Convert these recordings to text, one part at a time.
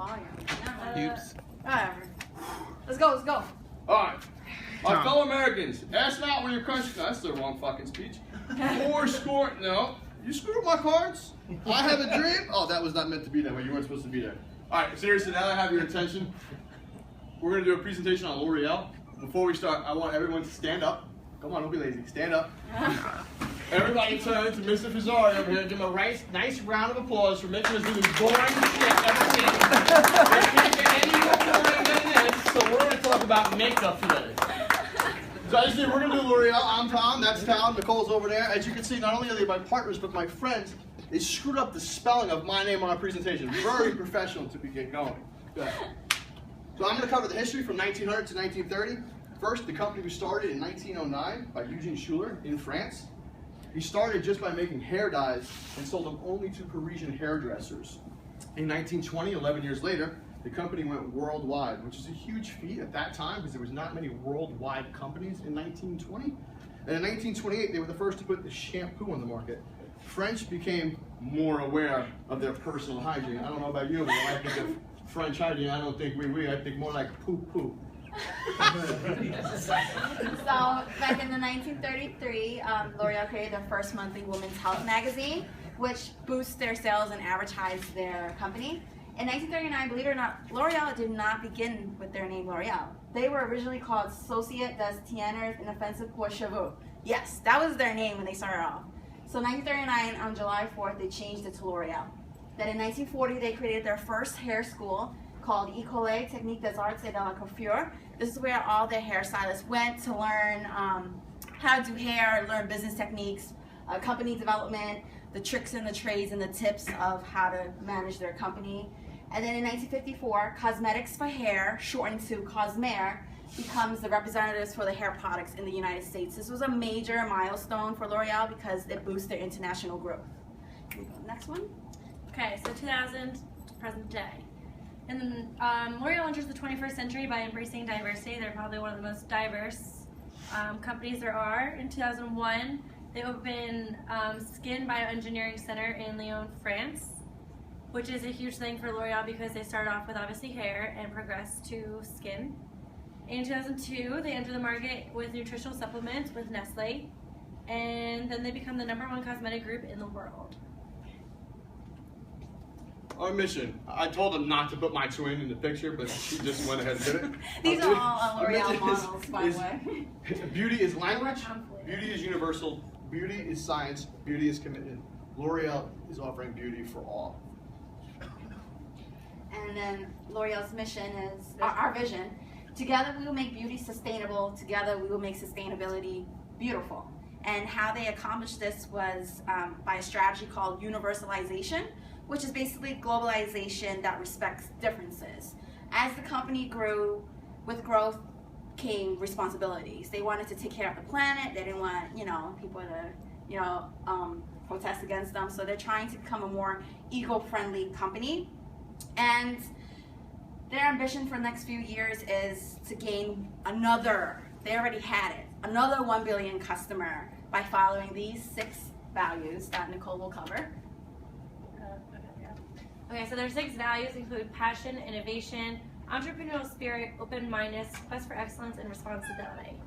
volume. Oops. Whatever. Let's go. Alright. My fellow Americans, ask not where your country. No, that's the wrong fucking speech. No. You screwed up my cards. I have a dream. Oh, that was not meant to be that way. You weren't supposed to be there. Alright, seriously, now that I have your attention, we're going to do a presentation on Loreal. Before we start, I want everyone to stand up. Come on, don't be lazy. Stand up. Everybody turn to Mr. Fazzari over here. Give him a nice round of applause for making us do this boring shit every day. They can't get any more boring than this, so we're going to talk about makeup today. So as you see, we're going to do Loreal. I'm Tom, that's Tom, Nicole's over there. As you can see, not only are they my partners, but my friends. They screwed up the spelling of my name on our presentation. Very professional to get going. Good. So I'm going to cover the history from 1900 to 1930. First, the company was started in 1909 by Eugene Schuler in France. He started just by making hair dyes and sold them only to Parisian hairdressers. In 1920, 11 years later, the company went worldwide, which is a huge feat at that time because there was not many worldwide companies in 1920. And in 1928, they were the first to put the shampoo on the market. French became more aware of their personal hygiene. I don't know about you, but when I think of French hygiene, I don't think I think more like poo-poo. So back in the 1933, L'Oreal created their first monthly women's health magazine, which boosts their sales and advertised their company. In 1939, believe it or not, L'Oreal did not begin with their name L'Oreal. They were originally called Société des Tieners Inoffensives pour Cheveux. Yes, that was their name when they started off. So 1939, on July 4th, they changed it to L'Oreal. Then in 1940, they created their first hair school called École Technique des Arts et de la Coiffure. This is where all the hairstylists went to learn how to do hair, learn business techniques, company development, the tricks and the trades and the tips of how to manage their company. And then in 1954, Cosmetics for Hair, shortened to Cosmere, becomes the representatives for the hair products in the United States. This was a major milestone for L'Oreal because it boosts their international growth. Can we go to the next one? Okay, so 2000 to present day. And L'Oreal enters the 21st century by embracing diversity. They're probably one of the most diverse companies there are. In 2001, they opened Skin Bioengineering Center in Lyon, France, which is a huge thing for L'Oreal because they started off with obviously hair and progressed to skin. In 2002, they enter the market with nutritional supplements with Nestle, and then they become the #1 cosmetic group in the world. Our mission. I told them not to put my twin in the picture, but she just went ahead and did it. These are all L'Oreal models, by the way. Beauty is language, beauty is universal, beauty is science, beauty is commitment. L'Oreal is offering beauty for all. And then L'Oreal's mission is, our vision, together we will make beauty sustainable, together we will make sustainability beautiful. And how they accomplished this was by a strategy called universalization, which is basically globalization that respects differences. As the company grew, with growth came responsibilities. They wanted to take care of the planet. They didn't want, people to, protest against them. So they're trying to become a more eco-friendly company. And their ambition for the next few years is to gain they already had it, another 1 billion customer by following these 6 values that Nicole will cover. Okay, so their 6 values include passion, innovation, entrepreneurial spirit, open-mindedness, quest for excellence, and responsibility.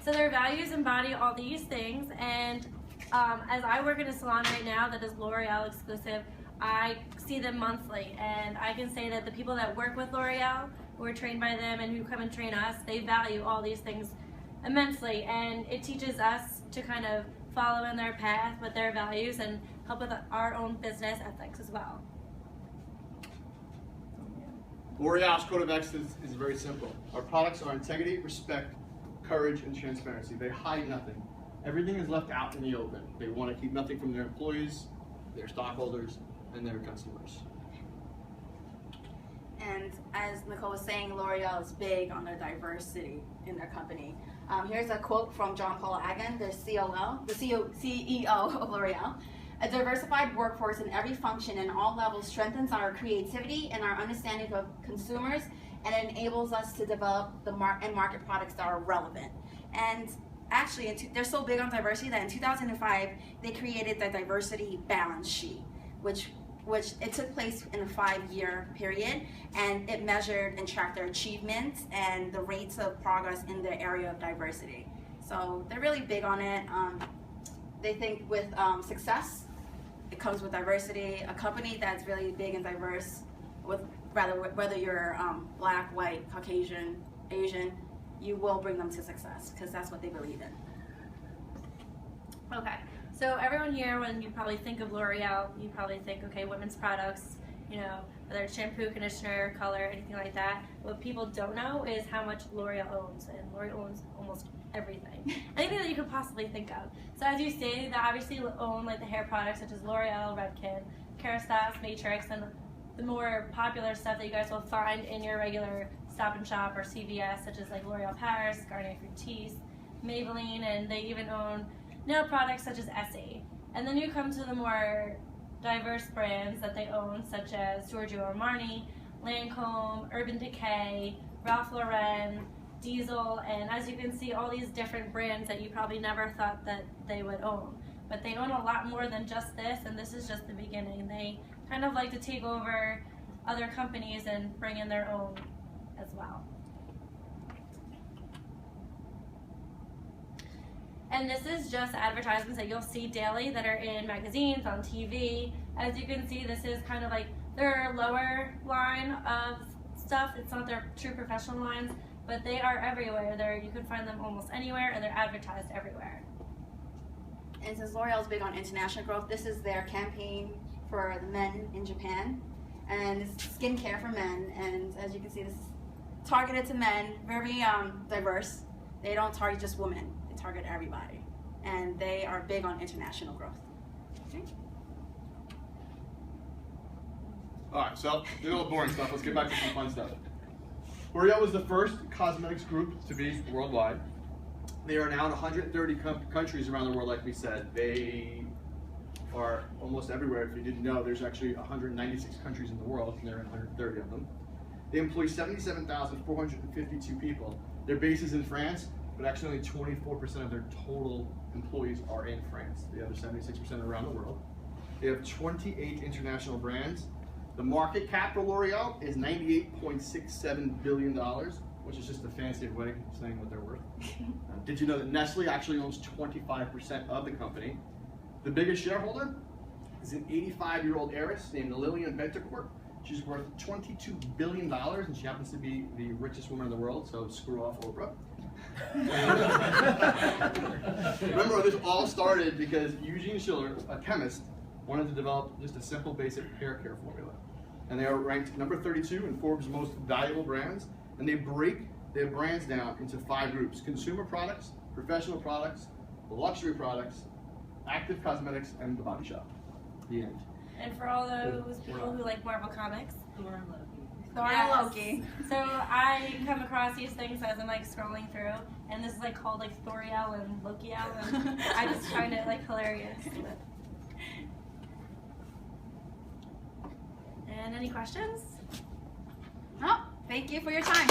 So their values embody all these things, and as I work in a salon right now that is L'Oreal exclusive, I see them monthly, and I can say that the people that work with L'Oreal, who are trained by them and who come and train us, they value all these things immensely, and it teaches us to kind of follow in their path with their values and help with our own business ethics as well. L'Oreal's code of excellence is very simple. Our products are integrity, respect, courage, and transparency. They hide nothing. Everything is left out in the open. They want to keep nothing from their employees, their stockholders, and their customers. And as Nicole was saying, L'Oreal is big on their diversity in their company. Here's a quote from John Paul Agan, their CEO of L'Oreal. A diversified workforce in every function and all levels strengthens our creativity and our understanding of consumers, and it enables us to develop and market products that are relevant. And actually, they're so big on diversity that in 2005, they created the diversity balance sheet, which which it took place in a 5-year period, and it measured and tracked their achievements and the rates of progress in their area of diversity. So they're really big on it. They think with success, it comes with diversity. A company that's really big and diverse, whether you're black, white, Caucasian, Asian, you will bring them to success because that's what they believe in. Okay, so everyone here, when you probably think of L'Oreal, you probably think, okay, women's products, you know, whether it's shampoo, conditioner, color, anything like that. What people don't know is how much L'Oreal owns, and L'Oreal owns almost everything. Anything that you could possibly think of. So as you stated, they obviously own like the hair products such as L'Oreal, Redken, Kerastase, Matrix, and the more popular stuff that you guys will find in your regular Stop and Shop or CVS, such as like L'Oreal Paris, Garnier Fructis, Maybelline, and they even own nail products such as Essie. And then you come to the more diverse brands that they own, such as Giorgio Armani, Lancome, Urban Decay, Ralph Lauren, Diesel, and as you can see, all these different brands that you probably never thought that they would own. But they own a lot more than just this, and this is just the beginning. They kind of like to take over other companies and bring in their own as well. And this is just advertisements that you'll see daily that are in magazines, on TV. As you can see, this is kind of like their lower line of stuff. It's not their true professional lines, but they are everywhere. You can find them almost anywhere, and they're advertised everywhere. And since L'Oreal is big on international growth, this is their campaign for the men in Japan. And it's skincare for men. And as you can see, this is targeted to men, very diverse. They don't target just women. Target everybody, and they are big on international growth. Okay. All right, so did all the boring stuff. Let's get back to some fun stuff. L'Oreal was the first cosmetics group to be worldwide. They are now in 130 countries around the world, like we said. They are almost everywhere. If you didn't know, there's actually 196 countries in the world, and they're in 130 of them. They employ 77,452 people. Their base is in France, but actually only 24% of their total employees are in France. The other 76% are around the world. They have 28 international brands. The market cap for L'Oreal is $98.67 billion, which is just a fancy way of saying what they're worth. Did you know that Nestle actually owns 25% of the company? The biggest shareholder is an 85-year-old heiress named Lillian Bettencourt. She's worth $22 billion, and she happens to be the richest woman in the world, so screw off Oprah. Remember, this all started because Eugene Schiller, a chemist, wanted to develop just a simple, basic hair care formula. And they are ranked number 32 in Forbes' most valuable brands, and they break their brands down into 5 groups: consumer products, professional products, luxury products, active cosmetics, and the body shop. The end. And for all those people who like Marvel Comics, Thor and Loki. So I come across these things as I'm like scrolling through, and this is like called like Thoriel and Lokiel, and I just find it like hilarious. And any questions? Oh, thank you for your time.